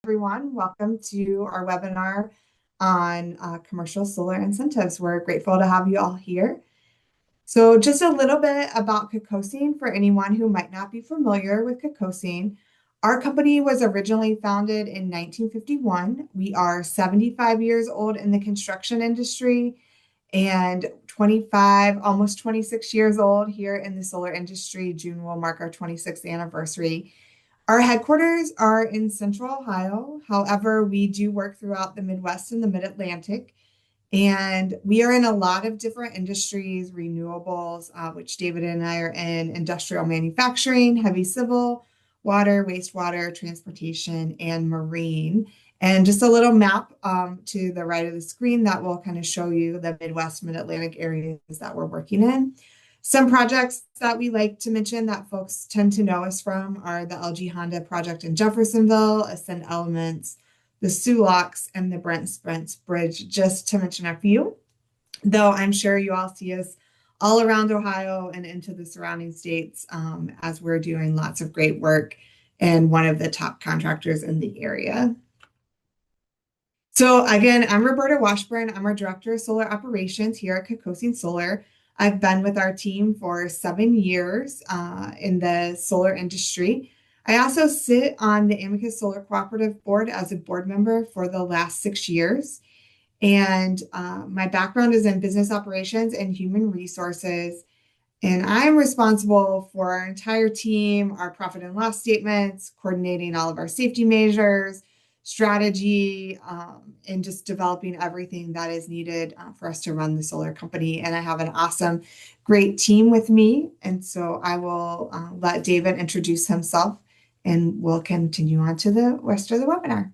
Everyone. Welcome to our webinar on commercial solar incentives. We're grateful to have you all here. So just a little bit about Kokosing for anyone who might not be familiar with Kokosing. Our company was originally founded in 1951. We are 75 years old in the construction industry and 25, almost 26 years old here in the solar industry. June will mark our 26th anniversary. Our headquarters are in Central Ohio. However, we do work throughout the Midwest and the Mid-Atlantic. And we are in a lot of different industries, renewables, which David and I are in, industrial manufacturing, heavy civil, water, wastewater, transportation, and marine. And just a little map to the right of the screen that will kind of show you the Midwest, Mid-Atlantic areas that we're working in. Some projects that we like to mention that folks tend to know us from are the LG Honda project in Jeffersonville, Ascend Elements, the Sulaks, and the Brent Spence Bridge, just to mention a few. Though I'm sure you all see us all around Ohio and into the surrounding states as we're doing lots of great work and one of the top contractors in the area. So again, I'm Roberta Washburn. I'm our Director of Solar Operations here at Kokosing Solar. I've been with our team for 7 years in the solar industry. I also sit on the Amicus Solar Cooperative Board as a board member for the last 6 years. And my background is in business operations and human resources. And I'm responsible for our entire team, our profit and loss statements, coordinating all of our safety measures, strategy, and just developing everything that is needed for us to run the solar company. And I have an awesome, great team with me. And so I will let David introduce himself and we'll continue on to the rest of the webinar.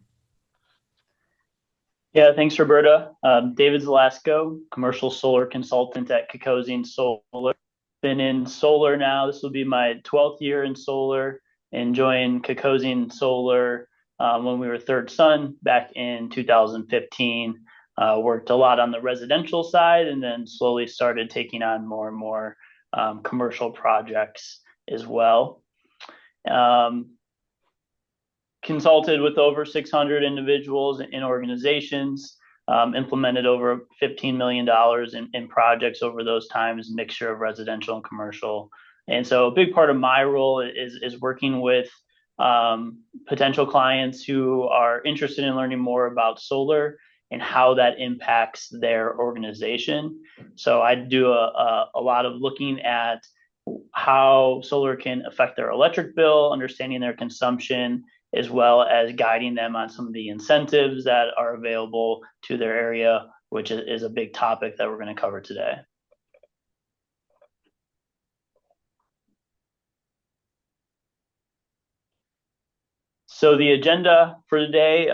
Yeah, thanks, Roberta. David Zelasko, commercial solar consultant at Kokosing Solar. Been in solar now. This will be my 12th year in solar, and joined Kokosing Solar when we were third son back in 2015. Worked a lot on the residential side and then slowly started taking on more and more commercial projects as well. Consulted with over 600 individuals and organizations, implemented over $15 million in projects over those times, mixture of residential and commercial. And so a big part of my role is working with potential clients who are interested in learning more about solar and how that impacts their organization. So I do a lot of looking at how solar can affect their electric bill, understanding their consumption, as well as guiding them on some of the incentives that are available to their area, which is a big topic that we're going to cover today. So the agenda for today,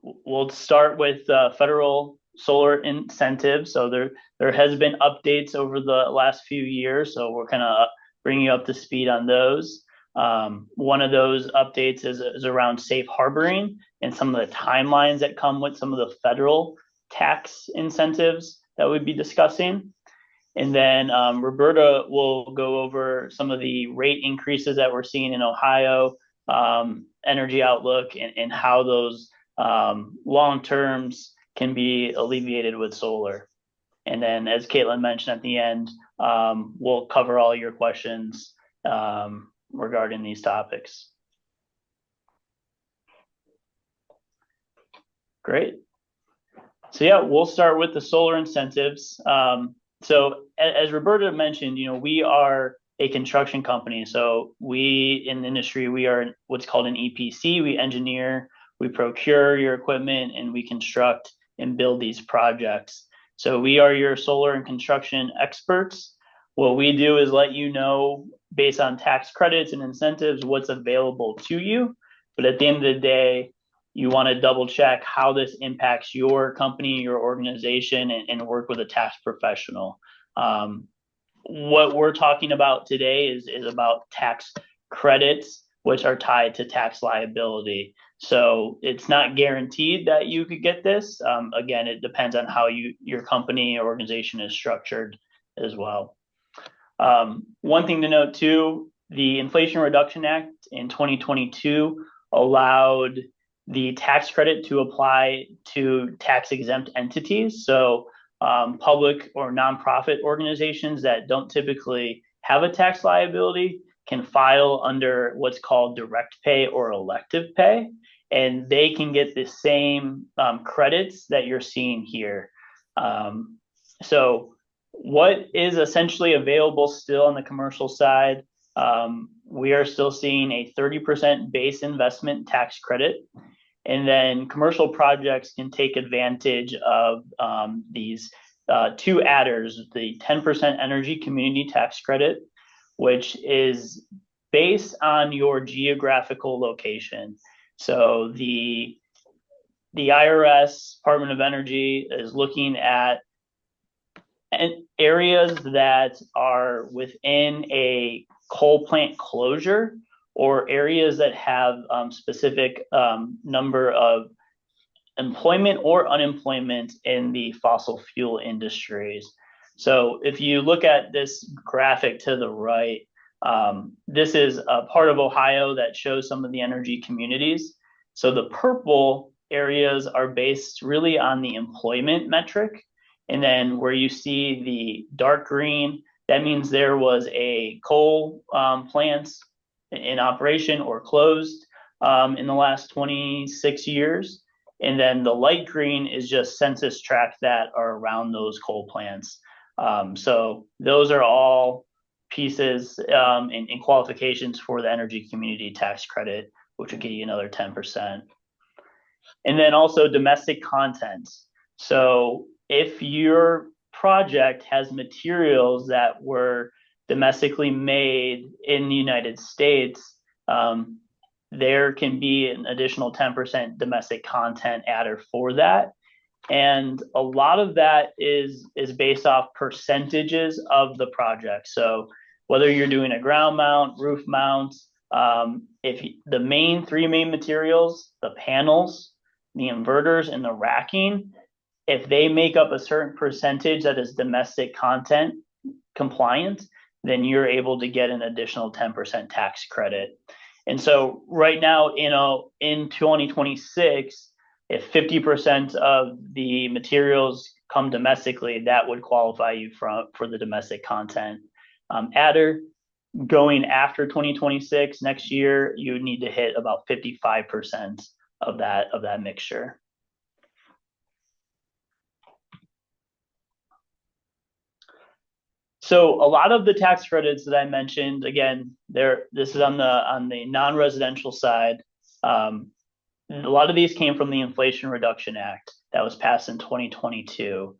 we'll start with federal solar incentives. So there has been updates over the last few years, so we're kind of bringing you up to speed on those. One of those updates is around safe harboring and some of the timelines that come with some of the federal tax incentives that we'd be discussing. And then Roberta will go over some of the rate increases that we're seeing in Ohio, energy outlook, and how those long terms can be alleviated with solar. And then, as Caitlin mentioned at the end, we'll cover all your questions regarding these topics. Great. So yeah, we'll start with the solar incentives. So as Roberta mentioned, we are a construction company. So we in the industry, we are what's called an EPC. We engineer, we procure your equipment, and we construct and build these projects. So we are your solar and construction experts. What we do is let you know, based on tax credits and incentives, what's available to you. But at the end of the day, you want to double check how this impacts your company, your organization, and work with a tax professional. What we're talking about today is about tax credits, which are tied to tax liability. So it's not guaranteed that you could get this. Again, it depends on how your company or organization is structured as well. One thing to note too, the Inflation Reduction Act in 2022 allowed the tax credit to apply to tax exempt entities. So public or nonprofit organizations that don't typically have a tax liability can file under what's called direct pay or elective pay, and they can get the same credits that you're seeing here. So what is essentially available still on the commercial side, we are still seeing a 30% base investment tax credit. And then commercial projects can take advantage of these two adders, the 10% energy community tax credit, which is based on your geographical location. So the IRS, Department of Energy, is looking at areas that are within a coal plant closure or areas that have specific number of employment or unemployment in the fossil fuel industries. So if you look at this graphic to the right, this is a part of Ohio that shows some of the energy communities. So the purple areas are based really on the employment metric. And then where you see the dark green, that means there was a coal plant in operation or closed in the last 26 years. And then the light green is just census tracts that are around those coal plants. So those are all pieces and qualifications for the energy community tax credit, which would give you another 10%. And then also domestic content. So if your project has materials that were domestically made in the United States, there can be an additional 10% domestic content adder for that. And a lot of that is based off percentages of the project. So whether you're doing a ground mount, roof mount, if the three main materials, the panels, the inverters, and the racking, if they make up a certain percentage that is domestic content compliant, then you're able to get an additional 10% tax credit. And so right now, in 2026, if 50% of the materials come domestically, that would qualify you for the domestic content adder. Going after 2026, next year, you would need to hit about 55% of that mixture. So a lot of the tax credits that I mentioned, again, this is on the non-residential side. A lot of these came from the Inflation Reduction Act that was passed in 2022.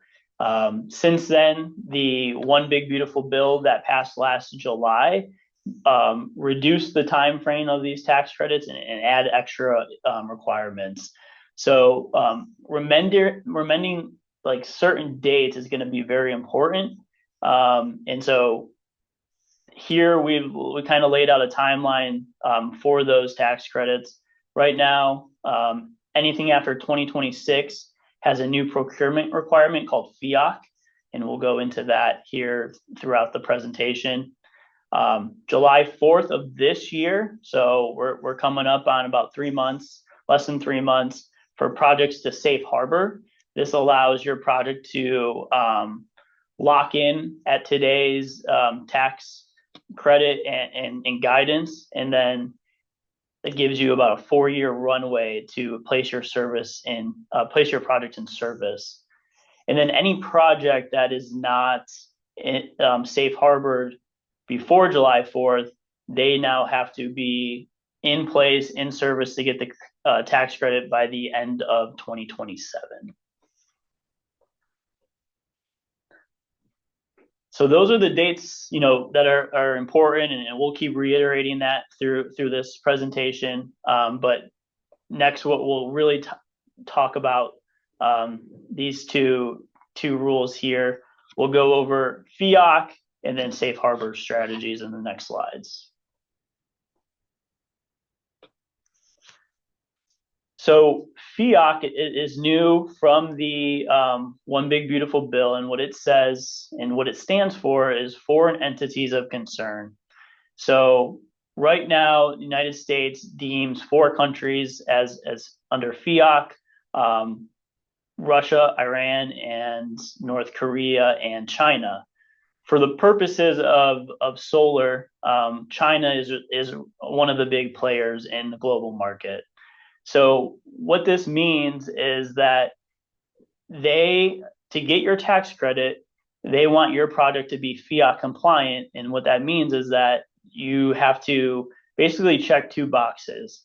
Since then, the One Big Beautiful Bill that passed last July reduced the time frame of these tax credits and add extra requirements. So remending like certain dates is going to be very important. And so here we kind of laid out a timeline for those tax credits. Right now, anything after 2026 has a new procurement requirement called FEOC, and we'll go into that here throughout the presentation. July 4th of this year, so we're coming up on about 3 months, less than 3 months, for projects to safe harbor. This allows your project to lock in at today's tax credit and guidance, and then it gives you about a 4-year runway to place your project in service. And then any project that is not safe harbored before July 4th, they now have to be in place, in service to get the tax credit by the end of 2027. So those are the dates, that are important, and we'll keep reiterating that through this presentation. But next, what we'll really talk about these two rules here. We'll go over FEOC and then safe harbor strategies in the next slides. So FEOC is new from the One Big Beautiful Bill, and what it says and what it stands for is foreign entities of concern. So right now, the United States deems 4 countries as under FIAC, Russia, Iran, and North Korea and China. For the purposes of solar, China is one of the big players in the global market. So what this means is that to get your tax credit, they want your project to be FIAC compliant. And what that means is that you have to basically check two boxes.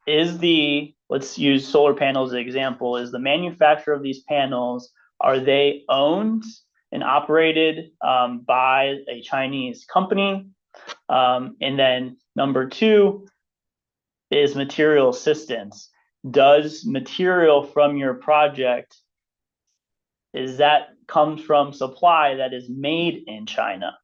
Let's use solar panels as an example, is the manufacturer of these panels, are they owned and operated by a Chinese company? And then number two is material assistance. Does material from your project, is that comes from supply that is made in China?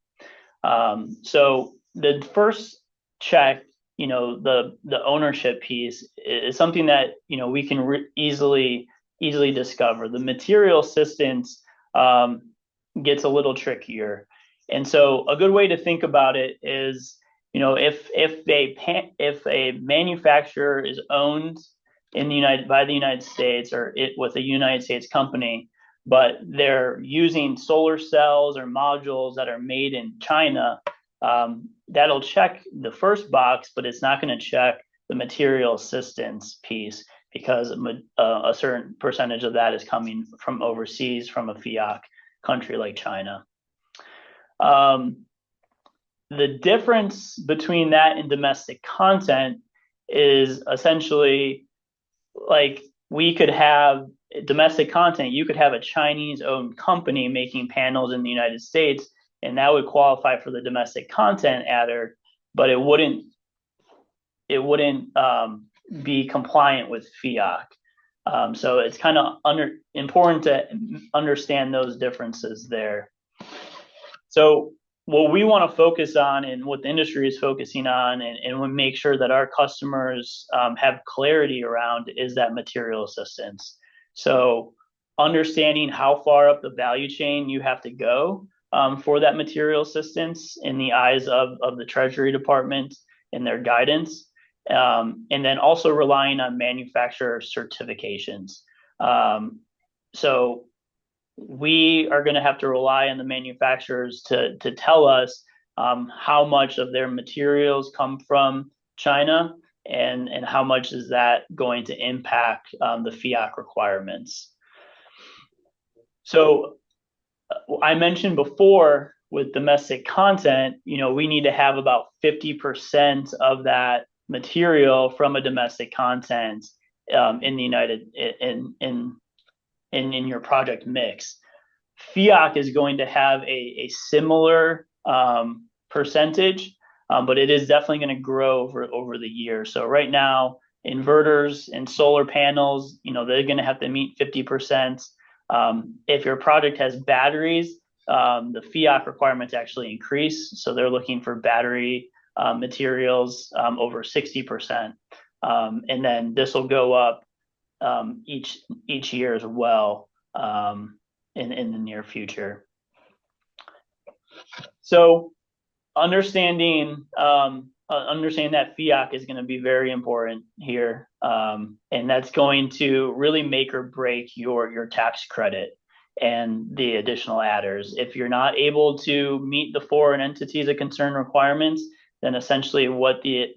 So the first check, the ownership piece is something that we can easily discover. The material assistance gets a little trickier, and so a good way to think about it is, if a manufacturer is owned by the United States, or with a United States company, but they're using solar cells or modules that are made in China, that'll check the first box, but it's not going to check the material assistance piece, because a certain percentage of that is coming from overseas, from a FIAC country like China. The difference between that and domestic content is essentially, like, we could have domestic content. You could have a Chinese-owned company making panels in the United States, and that would qualify for the domestic content adder, but it wouldn't be compliant with FIAC. So it's kind of important to understand those differences there. So what we want to focus on, and what the industry is focusing on, and we make sure that our customers have clarity around, is that material assistance. So understanding how far up the value chain you have to go for that material assistance in the eyes of the Treasury Department and their guidance, and then also relying on manufacturer certifications. So we are going to have to rely on the manufacturers to tell us how much of their materials come from China, and how much is that going to impact the FIAC requirements. So I mentioned before, with domestic content, we need to have about 50% of that material from a domestic content in your project mix. FIAC is going to have a similar percentage, but it is definitely going to grow over the year. So right now, inverters and solar panels, they're going to have to meet 50%. If your project has batteries, the FIAC requirements actually increase. So they're looking for battery materials over 60%. And then this will go up each year as well in the near future. So understanding that FIAC is going to be very important here, and that's going to really make or break your tax credit and the additional adders. If you're not able to meet the foreign entities of concern requirements, then essentially what the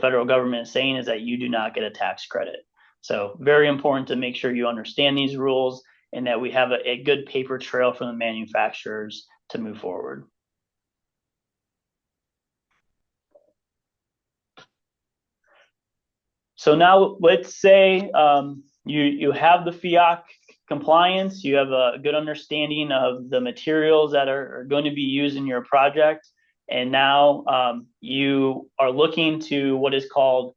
federal government is saying is that you do not get a tax credit. So very important to make sure you understand these rules, and that we have a good paper trail from the manufacturers to move forward. So now let's say you have the FIAC compliance, you have a good understanding of the materials that are going to be used in your project, and now you are looking to what is called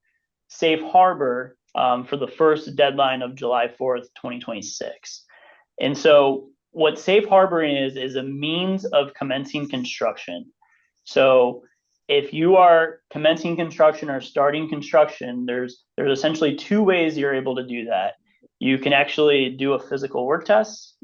safe harbor for the first deadline of July 4th, 2026. And so what safe harboring is a means of commencing construction. So if you are commencing construction or starting construction, there's essentially two ways you're able to do that. You can actually do a physical work test,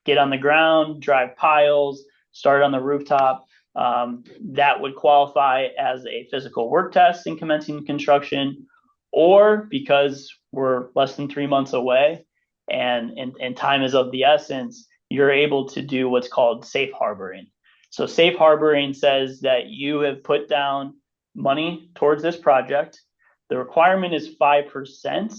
get on the ground, drive piles, start on the rooftop. That would qualify as a physical work test in commencing construction. or because we're less than 3 months away and time is of the essence, you're able to do what's called safe harboring. So safe harboring says that you have put down money towards this project. The requirement is 5%,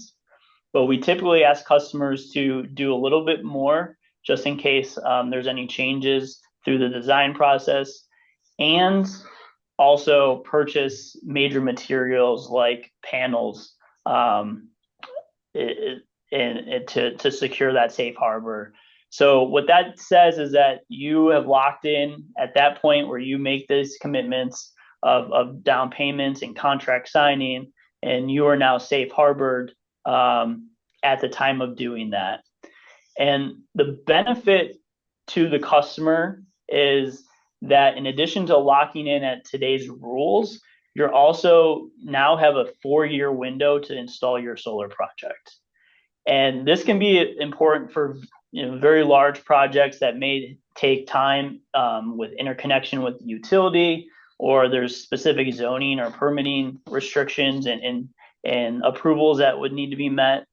but we typically ask customers to do a little bit more just in case there's any changes through the design process, and also purchase major materials like panels um, to secure that safe harbor. So what that says is that you have locked in at that point where you make these commitments of down payments and contract signing, and you are now safe harbored at the time of doing that. And the benefit to the customer is that in addition to locking in at today's rules, you're also now have a 4-year window to install your solar project. And this can be important for very large projects that may take time with interconnection with the utility, or there's specific zoning or permitting restrictions and approvals that would need to be met.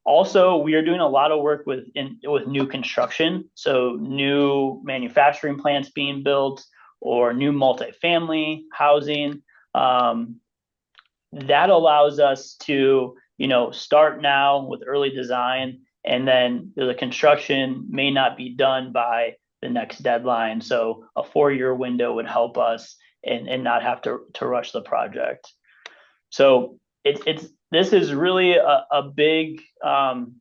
Also, we are doing a lot of work with new construction, so new manufacturing plants being built or new multifamily housing. That allows us to start now with early design, and then the construction may not be done by the next deadline. So a 4-year window would help us and not have to rush the project. So it's this is really a big deadline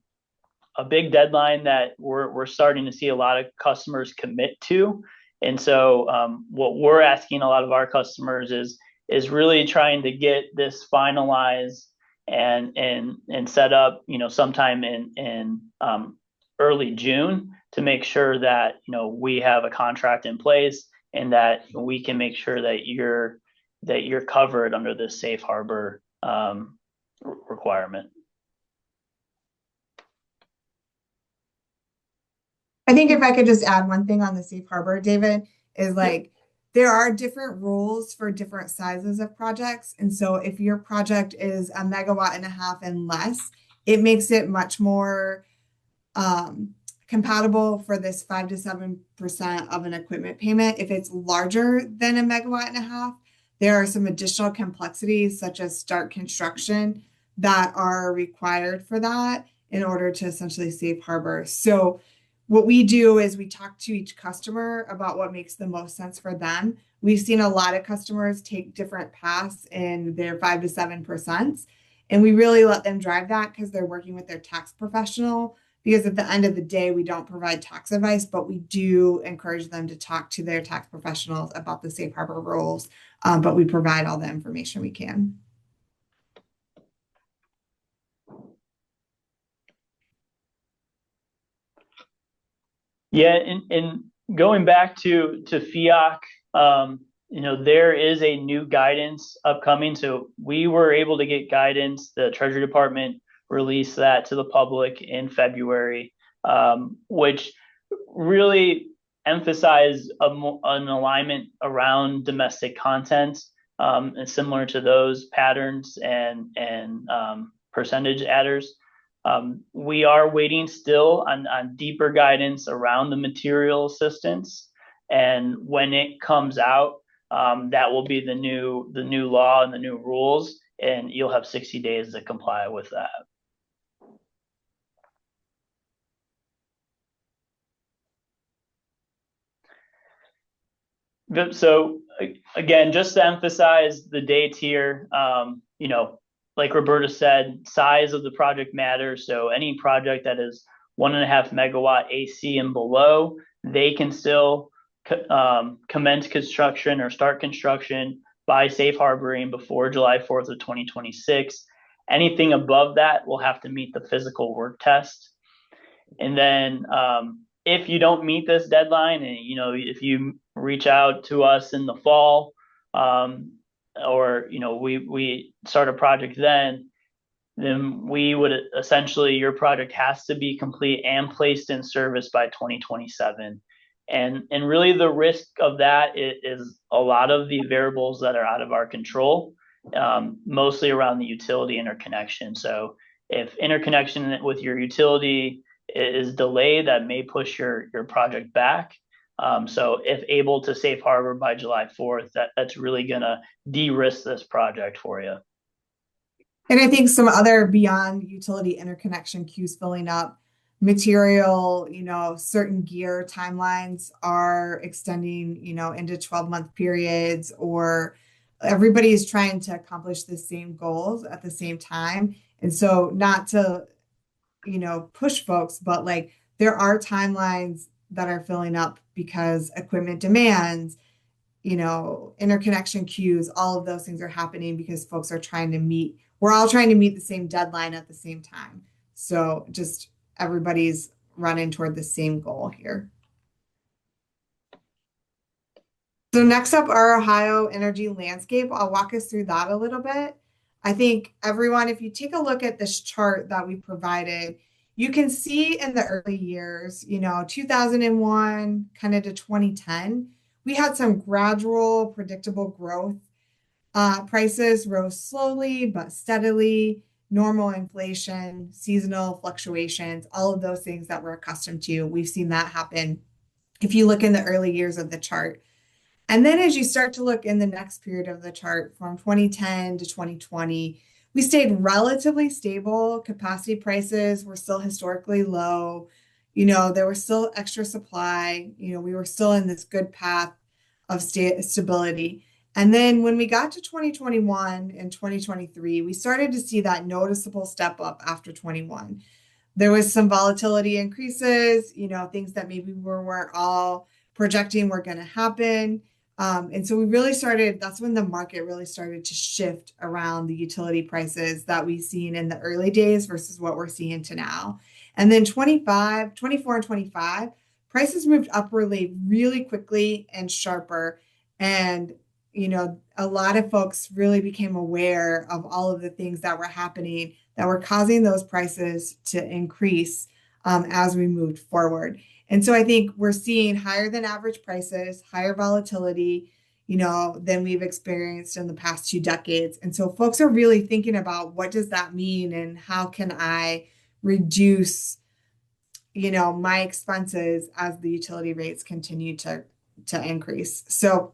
that we're starting to see a lot of customers commit to. And so what we're asking a lot of our customers is really trying to get this finalized and set up, sometime in early June, to make sure that we have a contract in place and that we can make sure that you're covered under this safe harbor requirement. I think if I could just add one thing on the safe harbor, David, is like there are different rules for different sizes of projects. And so if your project is 1.5 MW and less, it makes it much more compatible for this 5 to 7% of an equipment payment. If it's larger than 1.5 MW, there are some additional complexities such as start construction that are required for that in order to essentially safe harbor. So what we do is we talk to each customer about what makes the most sense for them. We've seen a lot of customers take different paths in their 5 to 7%. And we really let them drive that because they're working with their tax professional. Because at the end of the day, we don't provide tax advice, but we do encourage them to talk to their tax professionals about the safe harbor rules. But we provide all the information we can. Yeah, and going back to FIAC, there is a new guidance upcoming. So we were able to get guidance. The Treasury Department released that to the public in February, which really emphasized an alignment around domestic content, and similar to those patterns and percentage adders. We are waiting still on deeper guidance around the material assistance, and when it comes out, that will be the new law and the new rules, and you'll have 60 days to comply with that. So again, just to emphasize the dates here, like Roberta said, size of the project matters. So any project that is 1.5 MW AC and below, they can still commence construction or start construction by safe harboring before July 4th of 2026. Anything above that will have to meet the physical work test. And then if you don't meet this deadline, and if you reach out to us in the fall, or we start a project then we would essentially, your project has to be complete and placed in service by 2027. And really the risk of that is a lot of the variables that are out of our control. mostly around the utility interconnection. So if interconnection with your utility is delayed, that may push your project back. So if able to safe harbor by July 4th, that's really going to de-risk this project for you. And I think some other beyond utility interconnection queues filling up, material, certain gear timelines are extending, into 12-month periods, or everybody is trying to accomplish the same goals at the same time. And so not to, push folks, but like there are timelines that are filling up because equipment demands, interconnection queues, all of those things are happening because folks are we're all trying to meet the same deadline at the same time. So just everybody's running toward the same goal here. So next up, our Ohio energy landscape. I'll walk us through that a little bit. I think everyone, if you take a look at this chart that we provided, you can see in the early years, 2001 kind of to 2010, we had some gradual, predictable growth. Prices rose slowly but steadily, normal inflation, seasonal fluctuations, all of those things that we're accustomed to. We've seen that happen if you look in the early years of the chart. And then as you start to look in the next period of the chart from 2010 to 2020, we stayed relatively stable. Capacity prices were still historically low. There was still extra supply. We were still in this good path of stability. And then when we got to 2021 and 2023, we started to see that noticeable step up after 21. There was some volatility increases, things that maybe we weren't all projecting were going to happen. And so that's when the market really started to shift around the utility prices that we've seen in the early days versus what we're seeing to now. And then 24 and 25, prices moved upwardly really quickly and sharper. And, a lot of folks really became aware of all of the things that were happening that were causing those prices to increase as we moved forward. And so I think we're seeing higher than average prices, higher volatility, than we've experienced in the past 2 decades. And so folks are really thinking about what does that mean and how can I reduce, my expenses as the utility rates continue to increase. So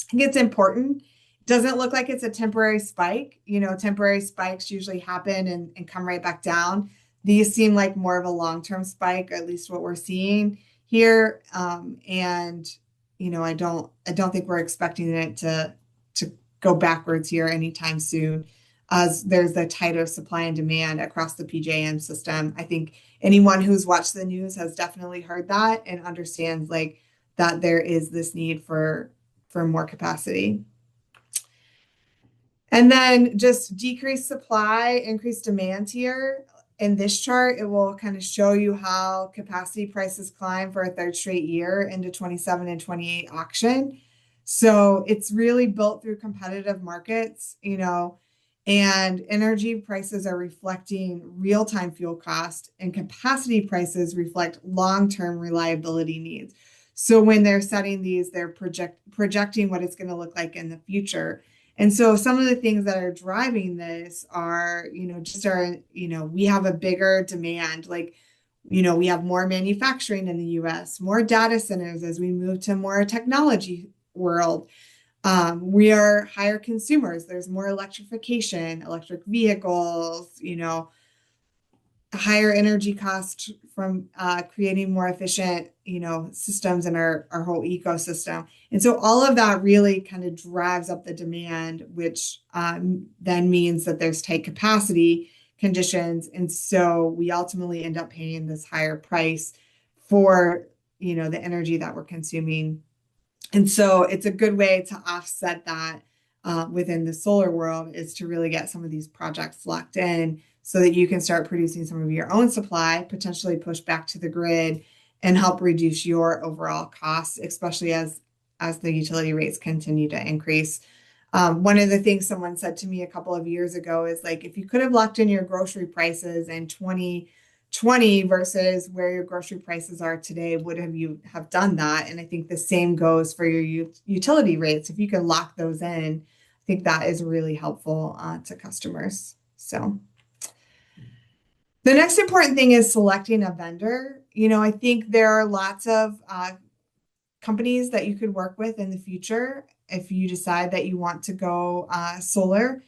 I think it's important. It doesn't look like it's a temporary spike. Temporary spikes usually happen and come right back down. These seem like more of a long-term spike, at least what we're seeing here. And I don't think we're expecting it to go backwards here anytime soon, as there's the tighter supply and demand across the PJM system. I think anyone who's watched the news has definitely heard that and understands like that there is this need for more capacity. And then just decreased supply, increased demand here. In this chart, it will kind of show you how capacity prices climb for a third straight year into 27 and 28 auction. So it's really built through competitive markets, and energy prices are reflecting real-time fuel cost, and capacity prices reflect long-term reliability needs. So when they're setting these, they're projecting what it's going to look like in the future. And so some of the things that are driving this are, we have a bigger demand, like, we have more manufacturing in the US, more data centers as we move to more technology world. We are higher consumers. There's more electrification, electric vehicles, higher energy costs from creating more efficient, systems in our whole ecosystem. And so all of that really kind of drives up the demand, which then means that there's tight capacity conditions. And so we ultimately end up paying this higher price for, the energy that we're consuming. And so it's a good way to offset that within the solar world, is to really get some of these projects locked in so that you can start producing some of your own supply, potentially push back to the grid and help reduce your overall costs, especially as the utility rates continue to increase. One of the things someone said to me a couple of years ago is like, if you could have locked in your grocery prices in 2020 versus where your grocery prices are today, would you have done that? And I think the same goes for your utility rates. If you could lock those in, I think that is really helpful to customers. So the next important thing is selecting a vendor. I think there are lots of companies that you could work with in the future if you decide that you want to go solar.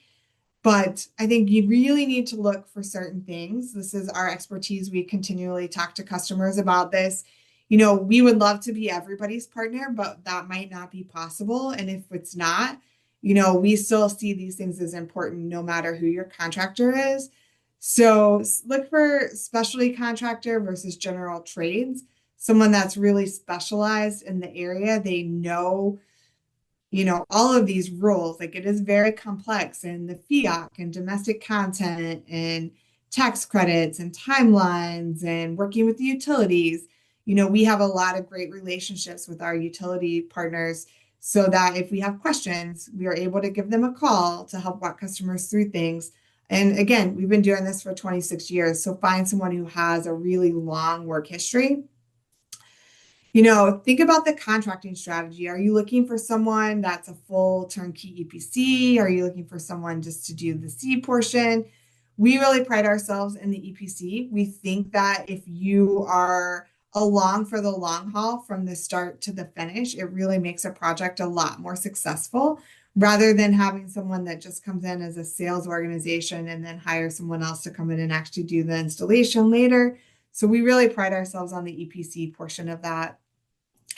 But I think you really need to look for certain things. This is our expertise. We continually talk to customers about this. We would love to be everybody's partner, but that might not be possible. And if it's not, we still see these things as important no matter who your contractor is. So look for specialty contractor versus general trades, someone that's really specialized in the area. They know all of these rules. Like, it is very complex, and the fiat and domestic content and tax credits and timelines and working with the utilities. We have a lot of great relationships with our utility partners so that if we have questions, we are able to give them a call to help walk customers through things. And again, we've been doing this for 26 years. So find someone who has a really long work history. Think about the contracting strategy. Are you looking for someone that's a full turnkey EPC? Are you looking for someone just to do the C portion? We really pride ourselves in the EPC. We think that if you are along for the long haul from the start to the finish, it really makes a project a lot more successful rather than having someone that just comes in as a sales organization and then hire someone else to come in and actually do the installation later. So we really pride ourselves on the EPC portion of that.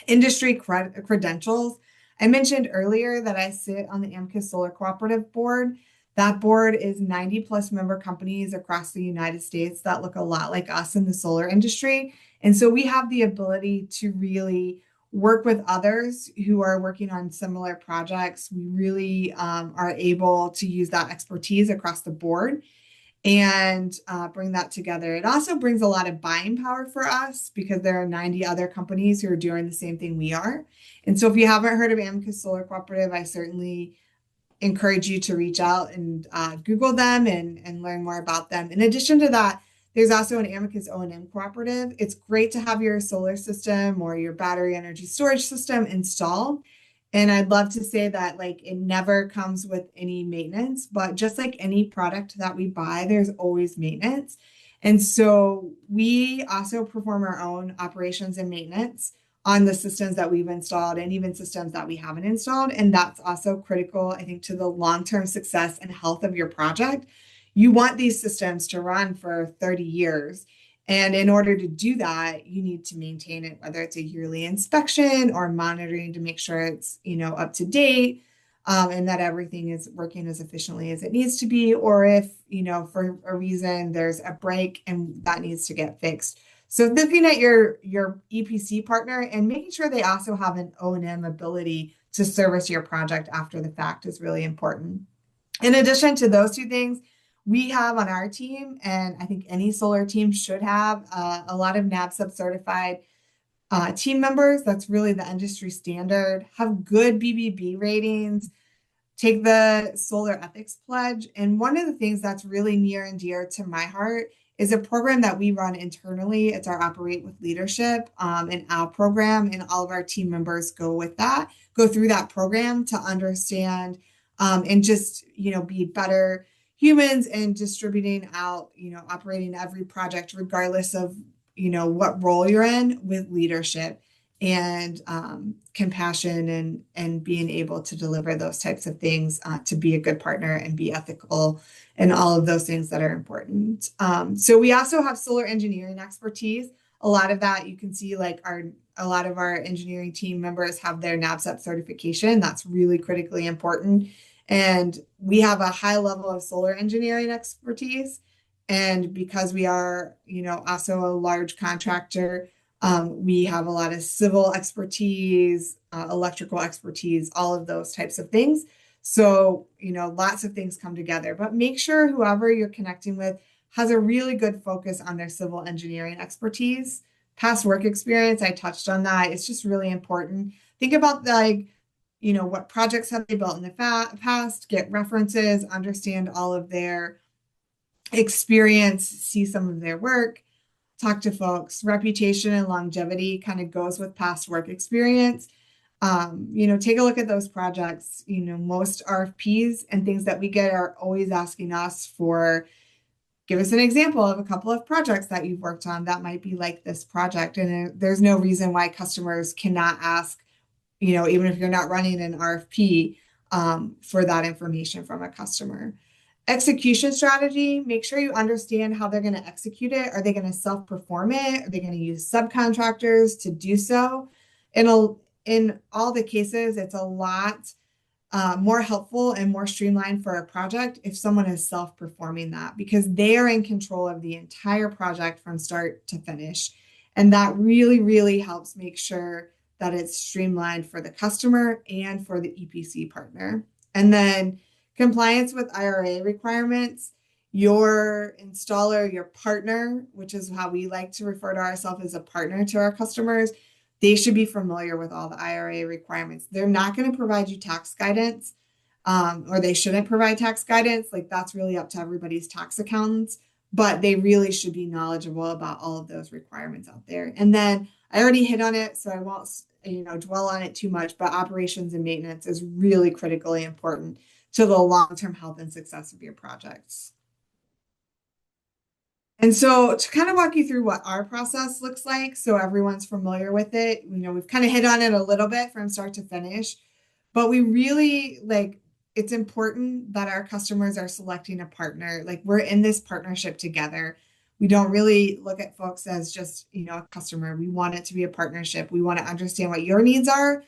Industry credentials. I mentioned earlier that I sit on the Amicus Solar Cooperative Board. That board is 90 plus member companies across the United States that look a lot like us in the solar industry. And so we have the ability to really work with others who are working on similar projects. We really are able to use that expertise across the board and bring that together. It also brings a lot of buying power for us because there are 90 other companies who are doing the same thing we are. And so if you haven't heard of Amicus Solar Cooperative, I certainly encourage you to reach out and Google them and learn more about them. In addition to that, there's also an Amicus O&M cooperative. It's great to have your solar system or your battery energy storage system installed. And I'd love to say that it never comes with any maintenance, but just like any product that we buy, there's always maintenance. And so we also perform our own operations and maintenance on the systems that we've installed and even systems that we haven't installed. And that's also critical, I think, to the long-term success and health of your project. You want these systems to run for 30 years. And in order to do that, you need to maintain it, whether it's a yearly inspection or monitoring to make sure it's, up to date, and that everything is working as efficiently as it needs to be. Or if, for a reason there's a break and that needs to get fixed. So looking at your EPC partner and making sure they also have an O&M ability to service your project after the fact is really important. In addition to those two things, we have on our team, and I think any solar team should have a lot of NABCEP certified team members. That's really the industry standard. Have good BBB ratings. Take the Solar Ethics Pledge. And one of the things that's really near and dear to my heart is a program that we run internally. It's our Operate with Leadership, an OWL program, and all of our team members go through that program to understand and just, be better humans and distributing out, operating every project, regardless of, what role you're in, with leadership and compassion and being able to deliver those types of things, to be a good partner and be ethical and all of those things that are important. So we also have solar engineering expertise. A lot of that you can see, a lot of our engineering team members have their NABCEP certification. That's really critically important. And we have a high level of solar engineering expertise. And because we are, also a large contractor, we have a lot of civil expertise, electrical expertise, all of those types of things. So, lots of things come together, but make sure whoever you're connecting with has a really good focus on their civil engineering expertise. Past work experience, I touched on that. It's just really important. Think about what projects have they built in the past, get references, understand all of their experience, see some of their work, talk to folks. Reputation and longevity kind of goes with past work experience. Take a look at those projects. Most RFPs and things that we get are always asking us for, give us an example of a couple of projects that you've worked on that might be like this project. And there's no reason why customers cannot ask, even if you're not running an RFP, for that information from a customer. Execution strategy, make sure you understand how they're going to execute it. Are they going to self-perform it? Are they going to use subcontractors to do so? In all the cases, it's a lot more helpful and more streamlined for a project if someone is self-performing that, because they are in control of the entire project from start to finish. And that really, really helps make sure that it's streamlined for the customer and for the EPC partner. And then compliance with IRA requirements, your installer, your partner, which is how we like to refer to ourselves as a partner to our customers, they should be familiar with all the IRA requirements. They're not going to provide you tax guidance, or they shouldn't provide tax guidance. Like, that's really up to everybody's tax accountants, but they really should be knowledgeable about all of those requirements out there. And then I already hit on it, so I won't, dwell on it too much, but operations and maintenance is really critically important to the long-term health and success of your projects. And so to kind of walk you through what our process looks like, so everyone's familiar with it, we've kind of hit on it a little bit from start to finish, but we really it's important that our customers are selecting a partner. Like, we're in this partnership together. We don't really look at folks as just, a customer. We want it to be a partnership. We want to understand what your needs are.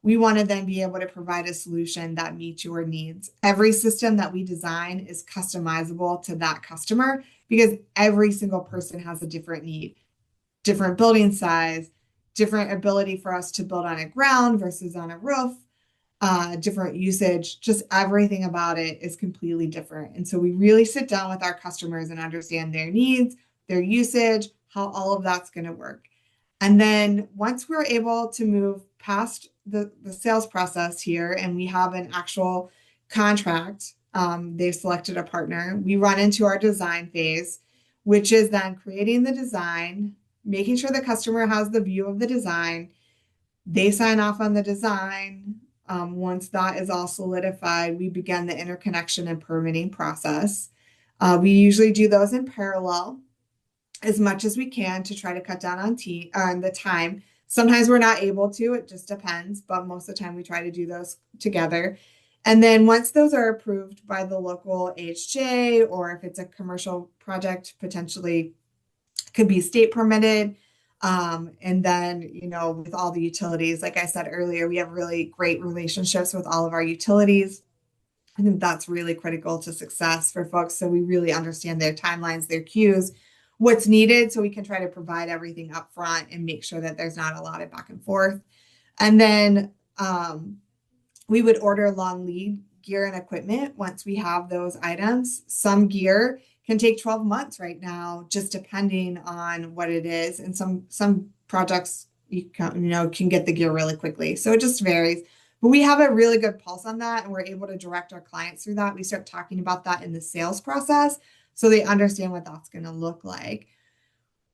We want to then be able to provide a solution that meets your needs. Every system that we design is customizable to that customer because every single person has a different need, different building size, different ability for us to build on a ground versus on a roof, different usage, just everything about it is completely different. And so we really sit down with our customers and understand their needs, their usage, how all of that's going to work. And then once we're able to move past the sales process here and we have an actual contract, they've selected a partner, we run into our design phase, which is then creating the design, making sure the customer has the view of the design. They sign off on the design. Once that is all solidified, we begin the interconnection and permitting process. We usually do those in parallel as much as we can to try to cut down on the time. Sometimes we're not able to, it just depends, but most of the time we try to do those together. And then once those are approved by the local AHJ, or if it's a commercial project, potentially could be state permitted. And then, with all the utilities, like I said earlier, we have really great relationships with all of our utilities. I think that's really critical to success for folks. So we really understand their timelines, their queues, what's needed, so we can try to provide everything up front and make sure that there's not a lot of back and forth. And then we would order long lead gear and equipment once we have those items. Some gear can take 12 months right now, just depending on what it is. And some projects can get the gear really quickly. So it just varies. But we have a really good pulse on that, and we're able to direct our clients through that. We start talking about that in the sales process so they understand what that's going to look like.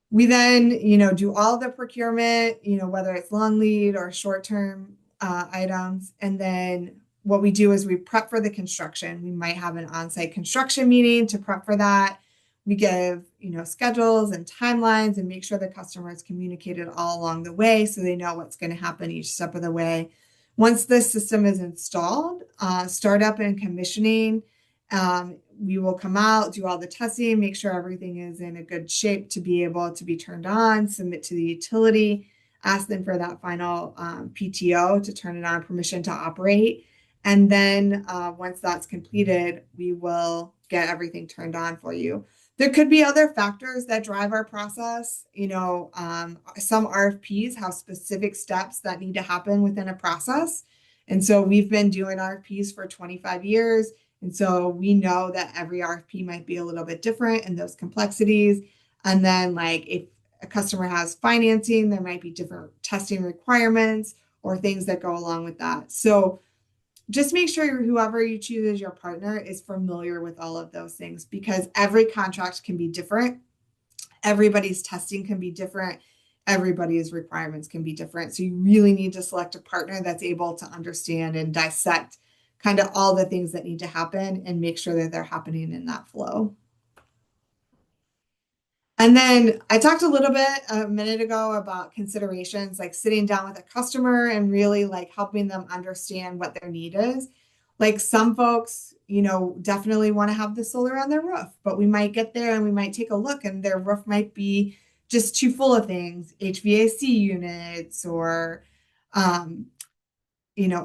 We then, do all the procurement, whether it's long lead or short-term items. And then what we do is we prep for the construction. We might have an on-site construction meeting to prep for that. We give, schedules and timelines and make sure the customer is communicated all along the way so they know what's going to happen each step of the way. Once the system is installed, startup and commissioning, we will come out, do all the testing, make sure everything is in a good shape to be able to be turned on, submit to the utility, ask them for that final PTO to turn it on, permission to operate. And then once that's completed, we will get everything turned on for you. There could be other factors that drive our process. Some RFPs have specific steps that need to happen within a process. And so we've been doing RFPs for 25 years. And so we know that every RFP might be a little bit different in those complexities. And then if a customer has financing, there might be different testing requirements or things that go along with that. So just make sure whoever you choose as your partner is familiar with all of those things, because every contract can be different. Everybody's testing can be different. everybody's requirements can be different. So you really need to select a partner that's able to understand and dissect kind of all the things that need to happen and make sure that they're happening in that flow. And then I talked a little bit a minute ago about considerations, like sitting down with a customer and really like helping them understand what their need is. Like some folks, definitely want to have the solar on their roof, but we might get there and we might take a look and their roof might be just too full of things, HVAC units or um,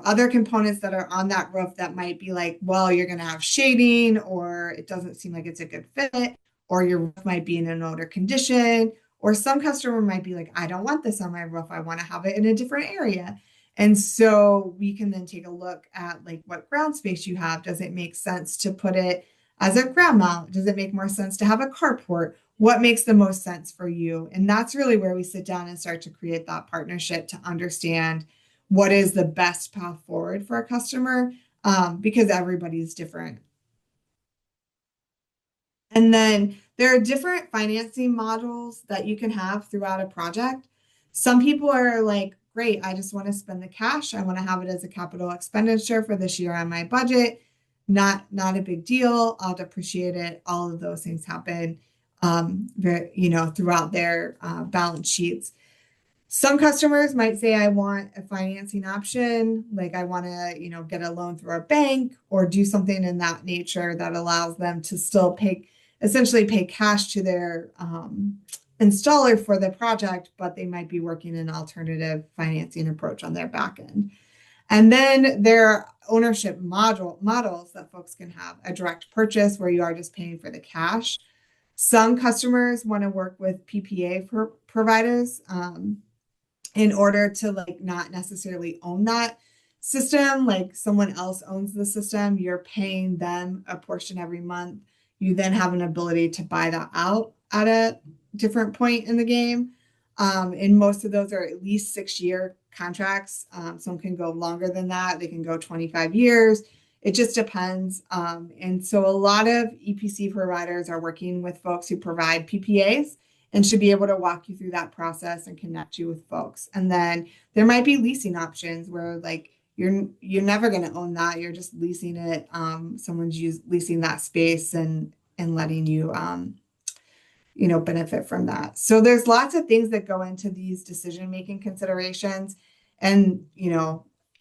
other components that are on that roof that might be like, well, you're going to have shading, or it doesn't seem like it's a good fit, or your roof might be in an older condition, or some customer might be like, I don't want this on my roof. I want to have it in a different area. And so we can then take a look at like what ground space you have. Does it make sense to put it as a ground mount? Does it make more sense to have a carport? What makes the most sense for you? And that's really where we sit down and start to create that partnership to understand what is the best path forward for a customer, because everybody's different. And then there are different financing models that you can have throughout a project. Some people are like, great, I just want to spend the cash. I want to have it as a capital expenditure for this year on my budget. Not a big deal. I'll depreciate it. All of those things happen, throughout their balance sheets. Some customers might say, I want a financing option, like I want to, get a loan through a bank or do something in that nature that allows them to still essentially pay cash to their installer for the project, but they might be working an alternative financing approach on their back end. And then there are ownership models that folks can have, a direct purchase where you are just paying for the cash. Some customers want to work with PPA providers. In order to like not necessarily own that system, like someone else owns the system, you're paying them a portion every month. You then have an ability to buy that out at a different point in the game. And most of those are at least 6-year contracts. Some can go longer than that. They can go 25 years. It just depends. And so a lot of EPC providers are working with folks who provide PPAs and should be able to walk you through that process and connect you with folks. And then there might be leasing options where like you're never going to own that. You're just leasing it. Someone's leasing that space and letting you benefit from that. So there's lots of things that go into these decision-making considerations. And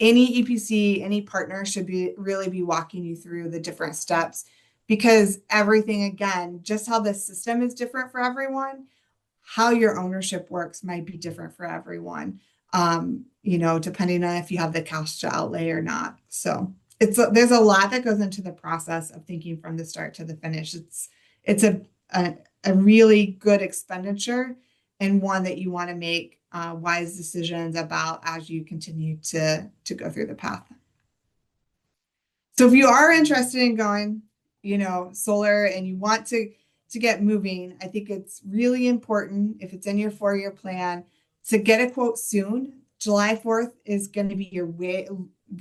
any EPC, any partner should really be walking you through the different steps, because everything, again, just how the system is different for everyone, how your ownership works might be different for everyone, depending on if you have the cash to outlay or not. So there's a lot that goes into the process of thinking from the start to the finish. It's a really good expenditure and one that you want to make wise decisions about as you continue to go through the path. So if you are interested in going, solar and you want to get moving, I think it's really important, if it's in your 4-year plan, to get a quote soon. July 4th is going to be your way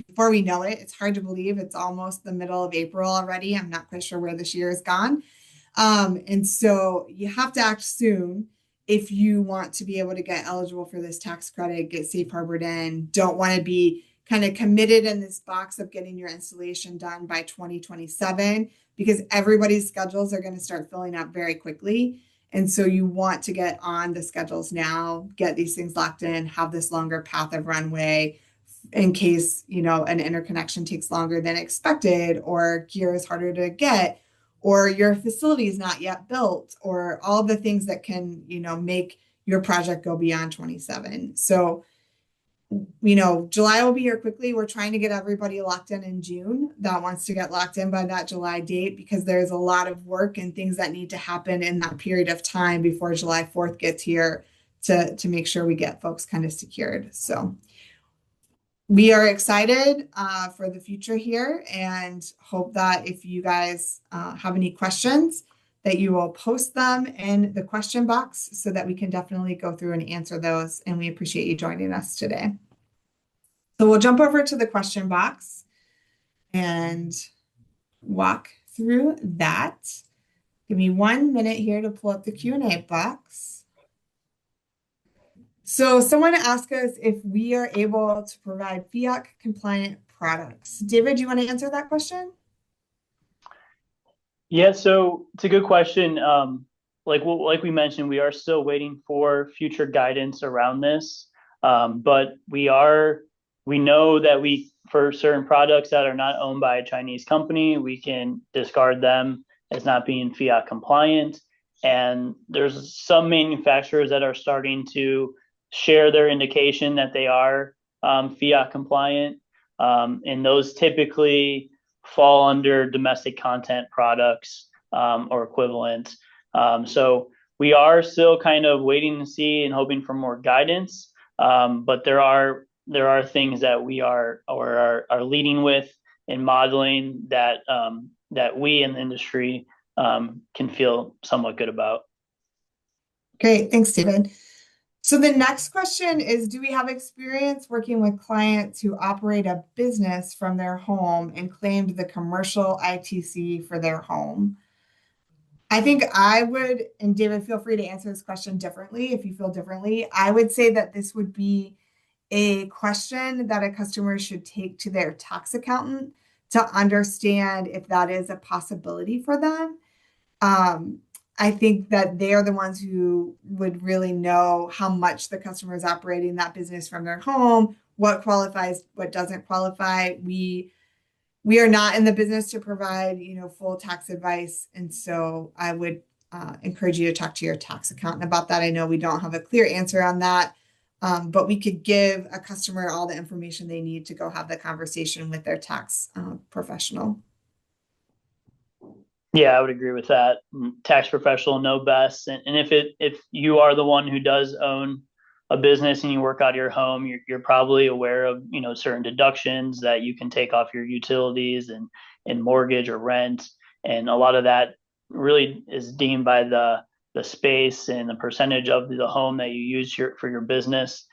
before we know it. It's hard to believe it's almost the middle of April already. I'm not quite sure where this year has gone. And so you have to act soon if you want to be able to get eligible for this tax credit, get safe harbored in, don't want to be kind of committed in this box of getting your installation done by 2027, because everybody's schedules are going to start filling up very quickly. And so you want to get on the schedules now, get these things locked in, have this longer path of runway in case, an interconnection takes longer than expected, or gear is harder to get, or your facility is not yet built, or all the things that can, make your project go beyond 27. So July will be here quickly. We're trying to get everybody locked in June that wants to get locked in by that July date, because there's a lot of work and things that need to happen in that period of time before July 4th gets here to make sure we get folks kind of secured. So we are excited for the future here, and hope that if you guys have any questions, that you will post them in the question box so that we can definitely go through and answer those. And we appreciate you joining us today. So we'll jump over to the question box and walk through that. Give me 1 minute here to pull up the Q&A box. So someone asked us if we are able to provide fiat compliant products. David, do you want to answer that question? Yeah, so it's a good question. Like we mentioned, we are still waiting for future guidance around this. But we know that for certain products that are not owned by a Chinese company, we can discard them as not being fiat compliant. And there's some manufacturers that are starting to share their indication that they are fiat compliant. And those typically fall under domestic content products or equivalent. So we are still kind of waiting to see and hoping for more guidance. But there are things that we are leading with and modeling that we in the industry can feel somewhat good about. Great, thanks, David. So the next question is, do we have experience working with clients who operate a business from their home and claimed the commercial ITC for their home? I think I would, and David, feel free to answer this question differently if you feel differently. I would say that this would be a question that a customer should take to their tax accountant to understand if that is a possibility for them. Um, I think that they are the ones who would really know how much the customer is operating that business from their home, what qualifies, what doesn't qualify. We are not in the business to provide, full tax advice, and so I would encourage you to talk to your tax accountant about that. I know we don't have a clear answer on that, but we could give a customer all the information they need to go have the conversation with their tax professional. Yeah, I would agree with that. Tax professional know best, and if you are the one who does own a business and you work out of your home, you're probably aware of certain deductions that you can take off your utilities and mortgage or rent, and a lot of that really is deemed by the space and the percentage of the home that you use for your business.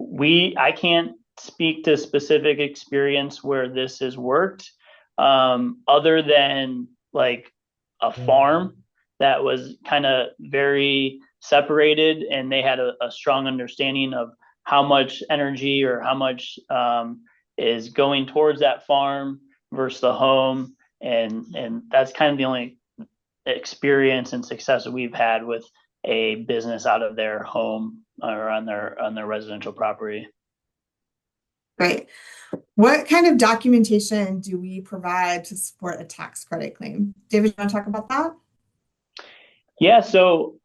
I can't speak to specific experience where this has worked, other than like a farm that was kind of very separated, and they had a strong understanding of how much energy or how much is going towards that farm versus the home, and that's kind of the only experience and success that we've had with a business out of their home or on their residential property. Right. What kind of documentation do we provide to support a tax credit claim? David, you want to talk about that? Yeah, so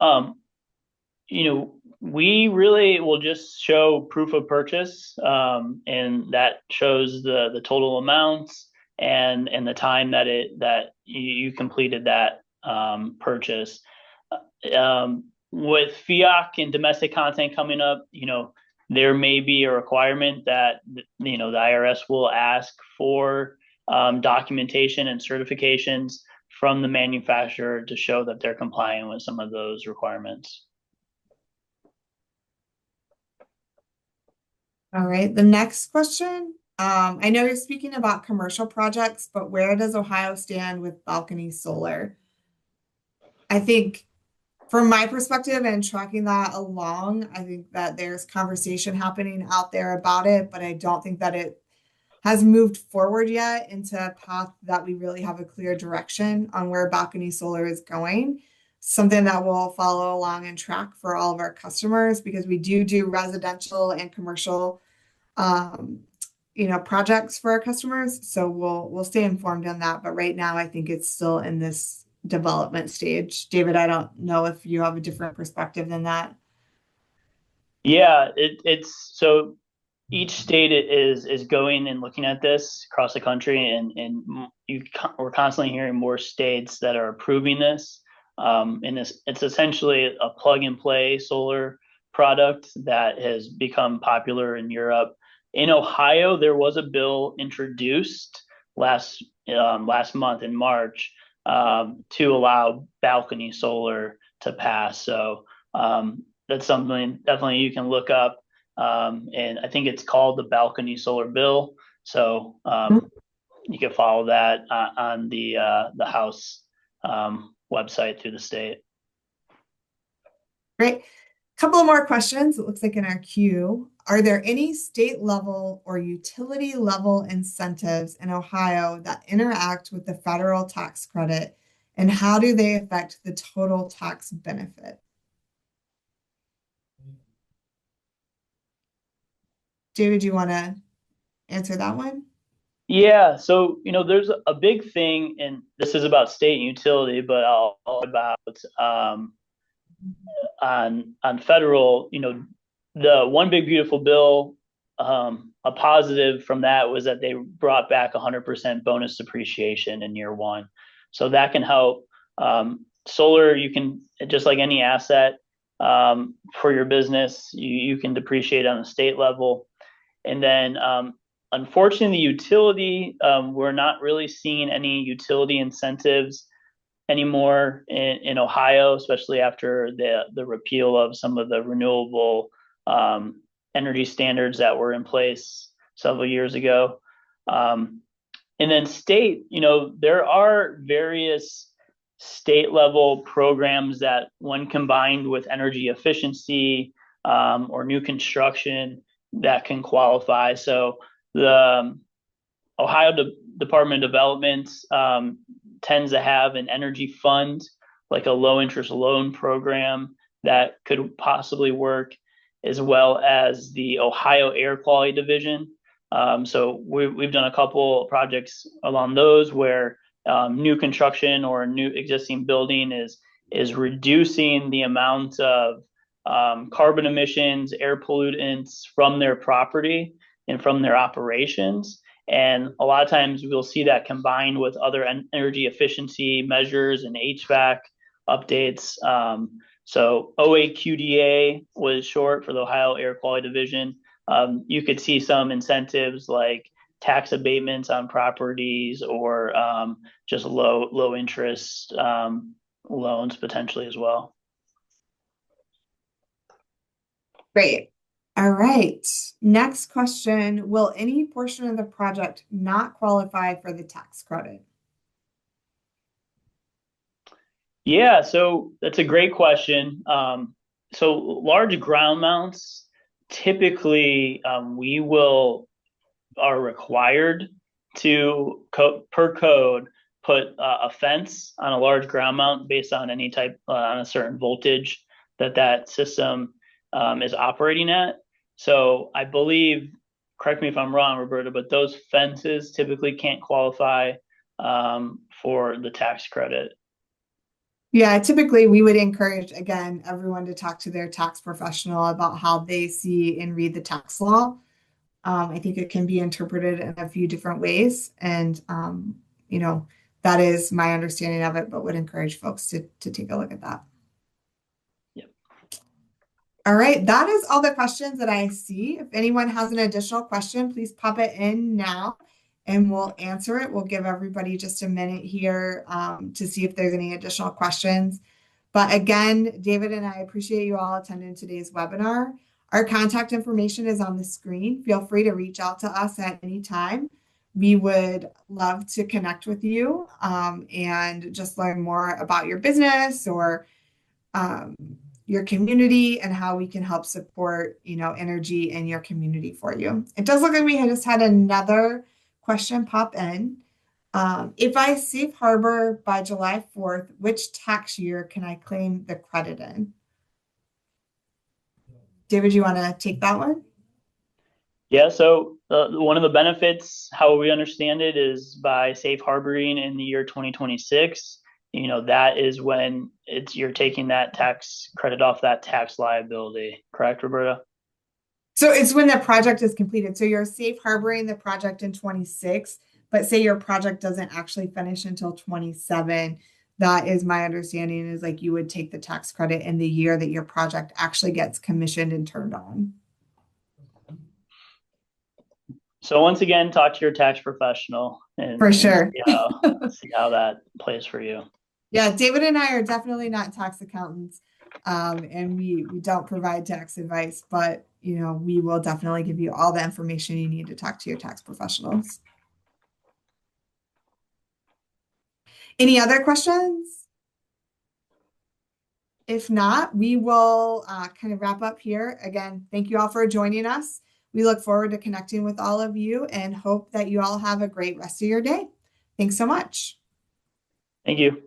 we really will just show proof of purchase, and that shows the total amounts and the time that you completed that purchase. With FIAC and domestic content coming up, there may be a requirement that the IRS will ask for documentation and certifications from the manufacturer to show that they're complying with some of those requirements. All right. The next question. I know you're speaking about commercial projects, but where does Ohio stand with balcony solar? I think from my perspective and tracking that along, I think that there's conversation happening out there about it, but I don't think that it has moved forward yet into a path that we really have a clear direction on where balcony solar is going. Something that we'll follow along and track for all of our customers because we do residential and commercial um, projects for our customers. So we'll stay informed on that. But right now, I think it's still in this development stage. David, I don't know if you have a different perspective than that. Yeah, it's so each state is going and looking at this across the country, and we're constantly hearing more states that are approving this. And it's essentially a plug and play solar product that has become popular in Europe. In Ohio, there was a bill introduced last month in March, to allow balcony solar to pass. So that's something definitely you can look up, and I think it's called the balcony solar bill. So you can follow that on the House website through the state. Great. Couple of more questions, it looks like in our queue. Are there any state level or utility level incentives in Ohio that interact with the federal tax credit, and how do they affect the total tax benefit? David, do you want to answer that one? Yeah, so there's a big thing, and this is about state utility, but I'll about on federal. The one big beautiful bill. A positive from that was that they brought back 100% bonus depreciation in year one, so that can help. Solar, you can, just like any asset, for your business, you can depreciate on a state level. And then, unfortunately, the utility, we're not really seeing any utility incentives anymore in Ohio, especially after the repeal of some of the renewable energy standards that were in place several years ago. And then state, there are various state level programs that, when combined with energy efficiency or new construction, that can qualify. So the Ohio Department of Development tends to have an energy fund, like a low interest loan program that could possibly work, as well as the Ohio Air Quality Division. So we've done a couple projects along those where new construction or a new existing building is reducing the amount of carbon emissions, air pollutants from their property and from their operations. And a lot of times we'll see that combined with other energy efficiency measures and HVAC updates. So OAQDA was short for the Ohio Air Quality Division. You could see some incentives like tax abatements on properties, or just low interest loans potentially as well. Great. All right. Next question. Will any portion of the project not qualify for the tax credit? Yeah, so that's a great question. So large ground mounts, typically, we are required to per code put a fence on a large ground mount based on any type, on a certain voltage that system is operating at. So I believe, correct me if I'm wrong, Roberta, but those fences typically can't qualify for the tax credit. Yeah, typically we would encourage, again, everyone to talk to their tax professional about how they see and read the tax law. I think it can be interpreted in a few different ways, and that is my understanding of it, but would encourage folks to take a look at that. Yep. All right, that is all the questions that I see. If anyone has an additional question, please pop it in now and we'll answer it. We'll give everybody just a minute here to see if there's any additional questions. But again, David and I appreciate you all attending today's webinar. Our contact information is on the screen. Feel free to reach out to us at any time. We would love to connect with you and just learn more about your business or your community and how we can help support, energy in your community for you. It does look like we just had another question pop in. If I safe harbor by July 4th, which tax year can I claim the credit in? David, you want to take that one? Yeah, so one of the benefits, how we understand it, is by safe harboring in the year 2026. That is when you're taking that tax credit off that tax liability. Correct, Roberta? So it's when the project is completed. So you're safe harboring the project in 26, but say your project doesn't actually finish until 27. That is my understanding, is like you would take the tax credit in the year that your project actually gets commissioned and turned on. So once again, talk to your tax professional For sure. See how that plays for you. Yeah, David and I are definitely not tax accountants, and we don't provide tax advice, but we will definitely give you all the information you need to talk to your tax professionals. Any other questions? If not, we will kind of wrap up here. Again, thank you all for joining us. We look forward to connecting with all of you and hope that you all have a great rest of your day. Thanks so much. Thank you.